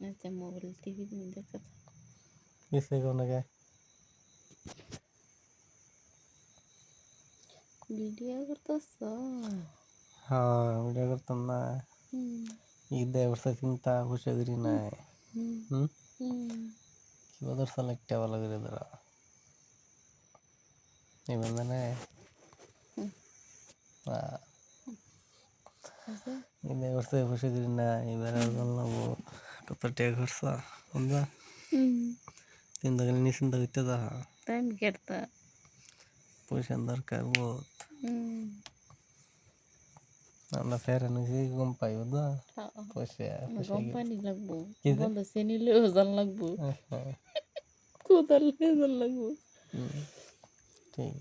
আচ্ছা mobile TV তুমি দেখতেছ কিসে কোনকে ভিডিও করতেছ হ্যাঁ ভিডিও করতাম না হুম ঈদে বসে চিন্তা বসে করি হুম নাই হুম হুম হুম কি বদর সালে একটা ভালো করে ধরা এই বন্ধনে আছে ঈদে বসে বসে করি না এবার আর বললাম কত টাকা খরচ বুঝলা হুম চিন্তা করলে নিশ্চিন্তা করতে যা টাইম কেটতা পয়সার দরকার বহুত হুম আমরা ফেরান কম পাই বুঝলা পয়সা পয়সা কোম্পানি লাগবো কি যে বন্ধ শ্রেণী লইও জান লাগবো কোদাল লইও জান লাগবো ঠিক